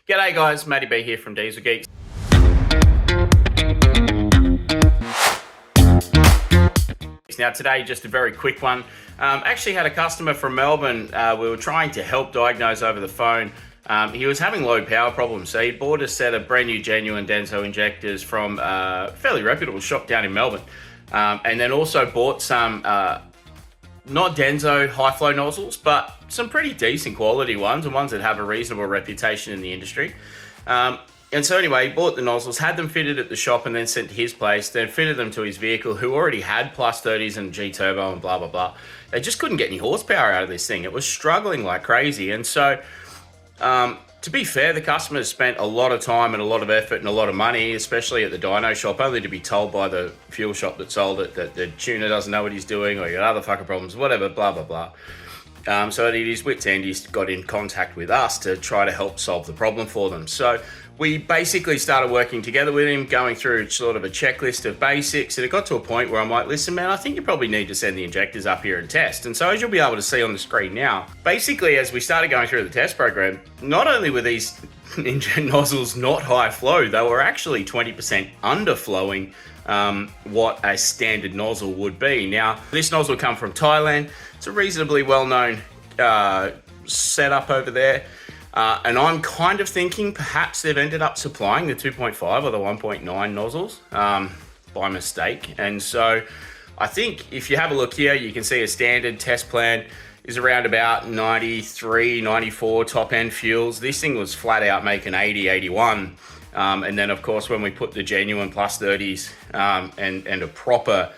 G'day guys, Matty B here from Diesel Geeks. Now today, just a very quick one. Actually had a customer from Melbourne. We were trying to help diagnose over the phone. He was having low power problems, so he bought a set of brand new genuine Denso injectors from a fairly reputable shop down in Melbourne. And then also bought some, not Denso high flow nozzles, but some pretty decent quality ones, and ones that have a reasonable reputation in the industry. And so anyway, he bought the nozzles, had them fitted at the shop and then sent to his place, then fitted them to his vehicle, who already had plus 30s and G-turbo and blah, blah, blah. They just couldn't get any horsepower out of this thing. It was struggling like crazy. And so, to be fair, the customers spent a lot of time and a lot of effort and a lot of money, especially at the dyno shop, only to be told by the fuel shop that sold it that the tuner doesn't know what he's doing, or you got other fucking problems, whatever, blah, blah, blah. So at his wit's end, he's got in contact with us to try to help solve the problem for them. So we basically started working together with him, going through sort of a checklist of basics, and it got to a point where I'm like, listen, man, I think you probably need to send the injectors up here and test. And so as you'll be able to see on the screen now, basically as we started going through the test program, not only were these nozzles not high flow, they were actually 20% underflowing what a standard nozzle would be. Now, this nozzle come from Thailand. It's a reasonably well-known setup over there. And I'm kind of thinking perhaps they've ended up supplying the 2.5 or the 1.9 nozzles by mistake. And so I think if you have a look here, you can see a standard test plan is around about 93, 94 top end fuels. This thing was flat out making 80, 81. And then of course, when we put the genuine plus 30s and a proper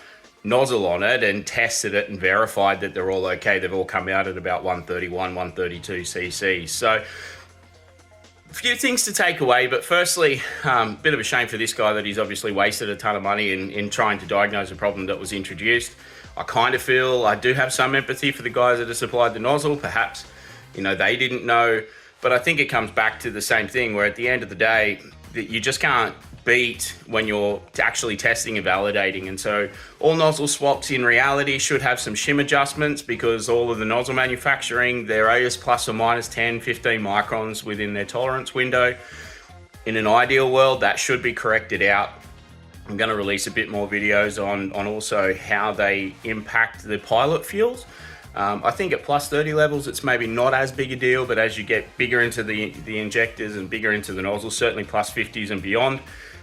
nozzle on it and tested it and verified that they're all okay, they've all come out at about 131, 132 cc. So a few things to take away, but firstly, bit of a shame for this guy that he's obviously wasted a ton of money in trying to diagnose a problem that was introduced. I kind of feel I do have some empathy for the guys that have supplied the nozzle. Perhaps, you know, they didn't know, but I think it comes back to the same thing where at the end of the day, that you just can't beat when you're actually testing and validating. And so all nozzle swaps in reality should have some shim adjustments, because all of the nozzle manufacturing, they're AS plus or minus 10, 15 microns within their tolerance window. In an ideal world, that should be corrected out. I'm going to release a bit more videos on also how they impact the pilot fuels. I think at plus 30 levels, it's maybe not as big a deal, but as you get bigger into the injectors and bigger into the nozzles, certainly plus 50s and beyond,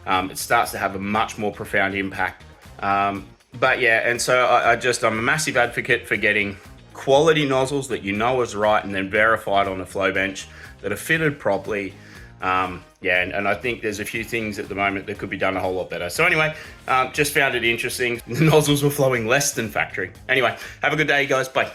it starts to have a much more profound impact. But yeah, and so I'm a massive advocate for getting quality nozzles that you know is right and then verified on a flow bench that are fitted properly. Yeah, and I think there's a few things at the moment that could be done a whole lot better. So anyway, just found it interesting. The nozzles were flowing less than factory. Anyway, have a good day, guys. Bye.